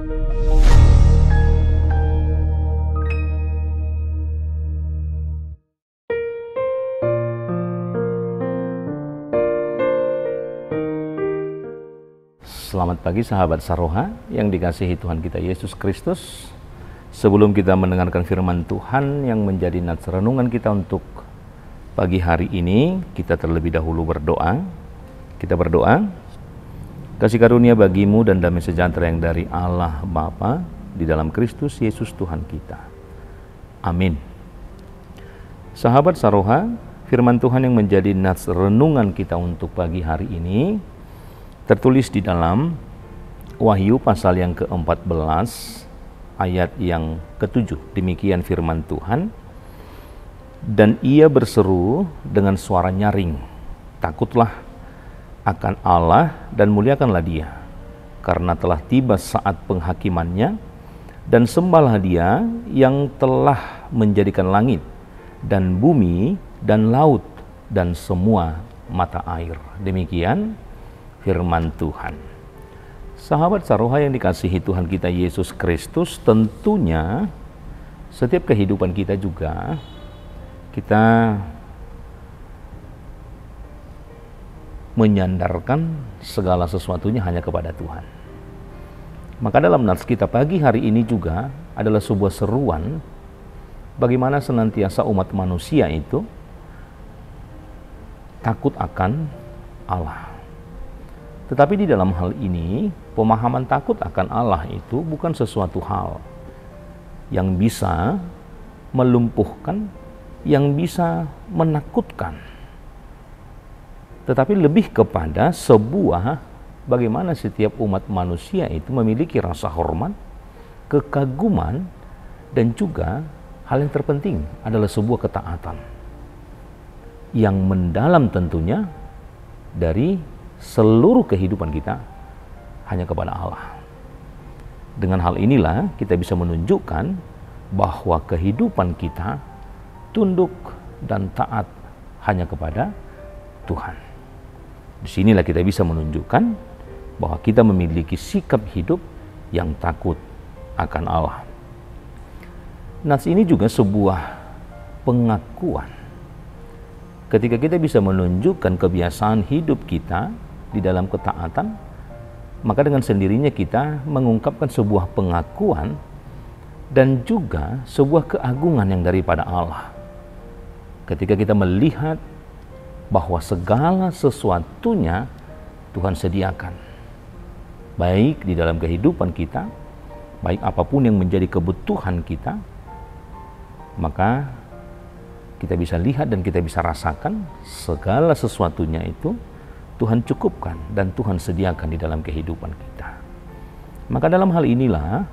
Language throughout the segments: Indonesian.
Selamat pagi sahabat Saroha yang dikasihi Tuhan kita Yesus Kristus. Sebelum kita mendengarkan firman Tuhan yang menjadi nats renungan kita untuk pagi hari ini, kita terlebih dahulu berdoa. Kita berdoa, kasih karunia bagimu dan damai sejahtera yang dari Allah Bapa di dalam Kristus Yesus Tuhan kita. Amin. Sahabat Saroha, firman Tuhan yang menjadi nats renungan kita untuk pagi hari ini tertulis di dalam Wahyu pasal yang ke-14 ayat yang ke-7. Demikian firman Tuhan. Dan ia berseru dengan suara nyaring, takutlah akan Allah dan muliakanlah Dia, karena telah tiba saat penghakimannya, dan sembahlah Dia yang telah menjadikan langit dan bumi dan laut dan semua mata air. Demikian firman Tuhan. Sahabat Saroha yang dikasihi Tuhan kita Yesus Kristus, tentunya setiap kehidupan kita juga kita menyandarkan segala sesuatunya hanya kepada Tuhan. Maka dalam nats kita pagi hari ini juga adalah sebuah seruan bagaimana senantiasa umat manusia itu takut akan Allah. Tetapi di dalam hal ini, pemahaman takut akan Allah itu bukan sesuatu hal yang bisa melumpuhkan, yang bisa menakutkan. Tetapi lebih kepada sebuah bagaimana setiap umat manusia itu memiliki rasa hormat, kekaguman, dan juga hal yang terpenting adalah sebuah ketaatan yang mendalam tentunya dari seluruh kehidupan kita hanya kepada Allah. Dengan hal inilah kita bisa menunjukkan bahwa kehidupan kita tunduk dan taat hanya kepada Tuhan. Disinilah kita bisa menunjukkan bahwa kita memiliki sikap hidup yang takut akan Allah. Nats ini juga sebuah pengakuan. Ketika kita bisa menunjukkan kebiasaan hidup kita di dalam ketaatan, maka dengan sendirinya kita mengungkapkan sebuah pengakuan dan juga sebuah keagungan yang daripada Allah. Ketika kita melihat bahwa segala sesuatunya Tuhan sediakan, baik di dalam kehidupan kita, baik apapun yang menjadi kebutuhan kita, maka kita bisa lihat dan kita bisa rasakan segala sesuatunya itu Tuhan cukupkan dan Tuhan sediakan di dalam kehidupan kita. Maka dalam hal inilah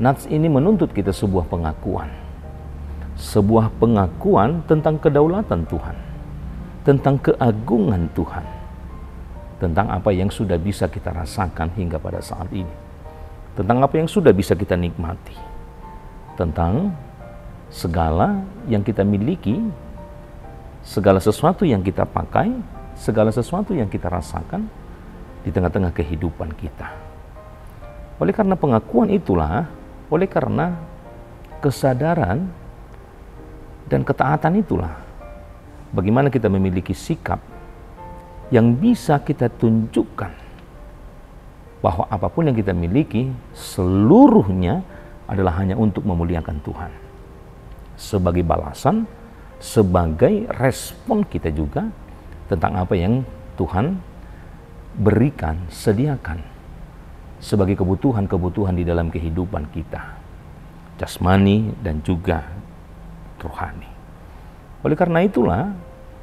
nats ini menuntut kita sebuah pengakuan. Sebuah pengakuan tentang kedaulatan Tuhan, tentang keagungan Tuhan, tentang apa yang sudah bisa kita rasakan hingga pada saat ini, tentang apa yang sudah bisa kita nikmati, tentang segala yang kita miliki, segala sesuatu yang kita pakai, segala sesuatu yang kita rasakan di tengah-tengah kehidupan kita. Oleh karena pengakuan itulah, oleh karena kesadaran dan ketaatan itulah, bagaimana kita memiliki sikap yang bisa kita tunjukkan bahwa apapun yang kita miliki, seluruhnya adalah hanya untuk memuliakan Tuhan. Sebagai balasan, sebagai respon kita juga tentang apa yang Tuhan berikan, sediakan sebagai kebutuhan-kebutuhan di dalam kehidupan kita, jasmani dan juga rohani. Oleh karena itulah,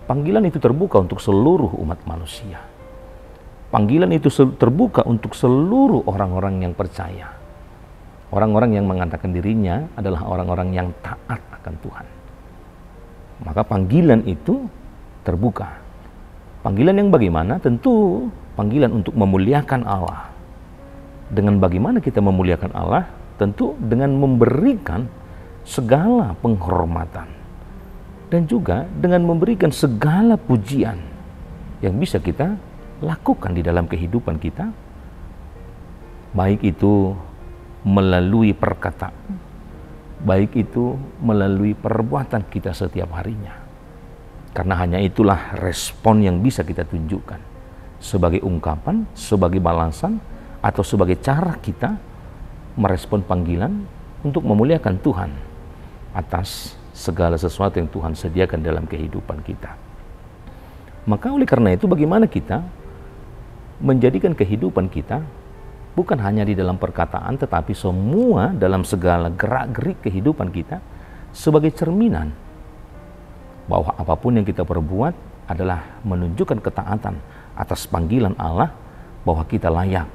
panggilan itu terbuka untuk seluruh umat manusia. Panggilan itu terbuka untuk seluruh orang-orang yang percaya. Orang-orang yang mengatakan dirinya adalah orang-orang yang taat akan Tuhan. Maka panggilan itu terbuka. Panggilan yang bagaimana? Tentu panggilan untuk memuliakan Allah. Dengan bagaimana kita memuliakan Allah? Tentu dengan memberikan segala penghormatan. Dan juga dengan memberikan segala pujian yang bisa kita lakukan di dalam kehidupan kita baik itu melalui perkataan, baik itu melalui perbuatan kita setiap harinya. Karena hanya itulah respon yang bisa kita tunjukkan sebagai ungkapan, sebagai balasan, atau sebagai cara kita merespon panggilan untuk memuliakan Tuhan atas segala sesuatu yang Tuhan sediakan dalam kehidupan kita. Maka oleh karena itu, bagaimana kita menjadikan kehidupan kita bukan hanya di dalam perkataan, tetapi semua dalam segala gerak-gerik kehidupan kita sebagai cerminan bahwa apapun yang kita perbuat adalah menunjukkan ketaatan atas panggilan Allah, bahwa kita layak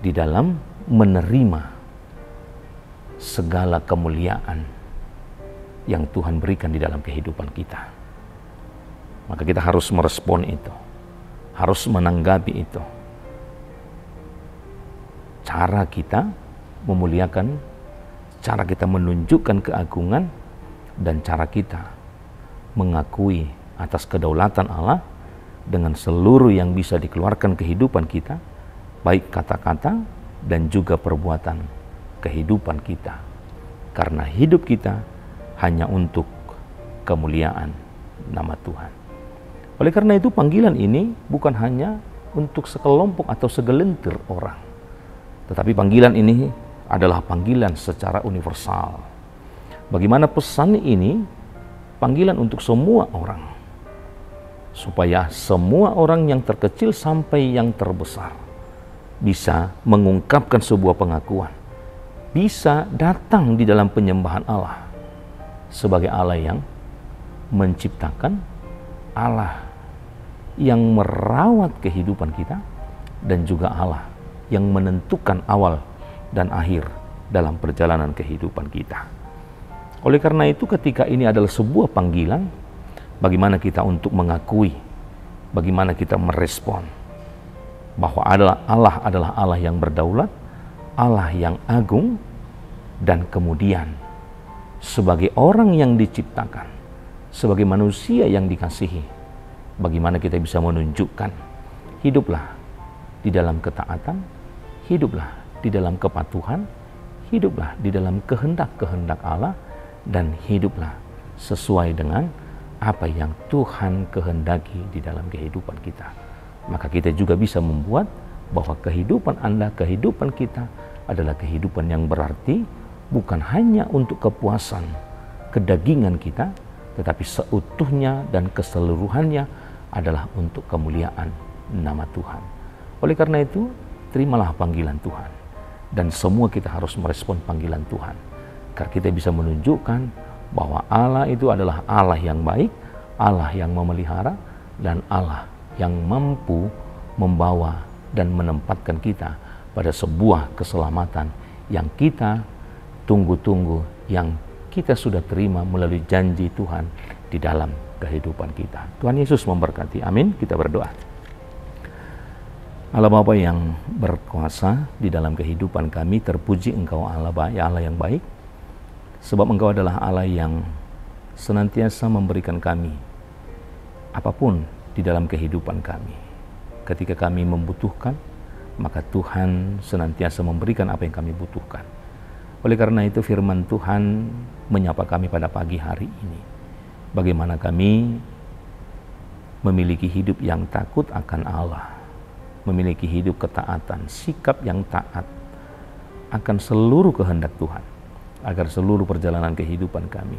di dalam menerima segala kemuliaan yang Tuhan berikan di dalam kehidupan kita. Maka kita harus merespon itu, harus menanggapi itu. Cara kita memuliakan, cara kita menunjukkan keagungan, dan cara kita mengakui atas kedaulatan Allah dengan seluruh yang bisa dikeluarkan kehidupan kita, baik kata-kata dan juga perbuatan kehidupan kita. Karena hidup kita hanya untuk kemuliaan nama Tuhan. Oleh karena itu, panggilan ini bukan hanya untuk sekelompok atau segelintir orang, tetapi panggilan ini adalah panggilan secara universal. Bagaimana pesan ini? Panggilan untuk semua orang, supaya semua orang yang terkecil sampai yang terbesar bisa mengungkapkan sebuah pengakuan, bisa datang di dalam penyembahan Allah sebagai Allah yang menciptakan, Allah yang merawat kehidupan kita, dan juga Allah yang menentukan awal dan akhir dalam perjalanan kehidupan kita. Oleh karena itu, ketika ini adalah sebuah panggilan, bagaimana kita untuk mengakui, bagaimana kita merespon bahwa Allah adalah Allah yang berdaulat, Allah yang agung, dan kemudian sebagai orang yang diciptakan, sebagai manusia yang dikasihi, bagaimana kita bisa menunjukkan hiduplah di dalam ketaatan, hiduplah di dalam kepatuhan, hiduplah di dalam kehendak-kehendak Allah, dan hiduplah sesuai dengan apa yang Tuhan kehendaki di dalam kehidupan kita. Maka kita juga bisa membuat bahwa kehidupan Anda, kehidupan kita adalah kehidupan yang berarti, bukan hanya untuk kepuasan kedagingan kita, tetapi seutuhnya dan keseluruhannya adalah untuk kemuliaan nama Tuhan. Oleh karena itu, terimalah panggilan Tuhan, dan semua kita harus merespon panggilan Tuhan, agar kita bisa menunjukkan bahwa Allah itu adalah Allah yang baik, Allah yang memelihara, dan Allah yang mampu membawa dan menempatkan kita pada sebuah keselamatan yang kita tunggu-tunggu, yang kita sudah terima melalui janji Tuhan di dalam kehidupan kita. Tuhan Yesus memberkati. Amin. Kita berdoa. Allah Bapa yang berkuasa di dalam kehidupan kami, terpuji Engkau Allah yang baik, sebab Engkau adalah Allah yang senantiasa memberikan kami apapun di dalam kehidupan kami. Ketika kami membutuhkan, maka Tuhan senantiasa memberikan apa yang kami butuhkan. Oleh karena itu, firman Tuhan menyapa kami pada pagi hari ini. Bagaimana kami memiliki hidup yang takut akan Allah, memiliki hidup ketaatan, sikap yang taat akan seluruh kehendak Tuhan, agar seluruh perjalanan kehidupan kami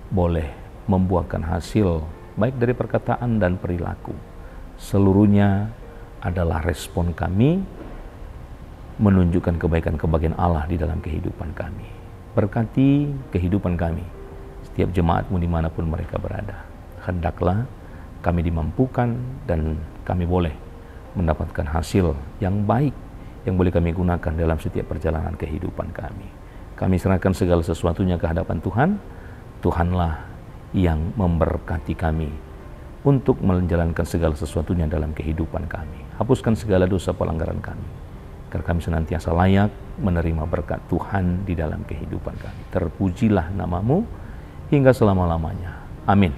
boleh membuahkan hasil baik dari perkataan dan perilaku. Seluruhnya adalah respon kami menunjukkan kebaikan-kebaikan Allah di dalam kehidupan kami. Berkati kehidupan kami, setiap jemaatmu dimanapun mereka berada. Hendaklah kami dimampukan dan kami boleh mendapatkan hasil yang baik yang boleh kami gunakan dalam setiap perjalanan kehidupan kami. Kami serahkan segala sesuatunya ke hadapan Tuhan. Tuhanlah yang memberkati kami untuk menjalankan segala sesuatunya dalam kehidupan kami. Hapuskan segala dosa pelanggaran kami, agar kami senantiasa layak menerima berkat Tuhan di dalam kehidupan kami. Terpujilah nama-Mu hingga selama-lamanya. Amin.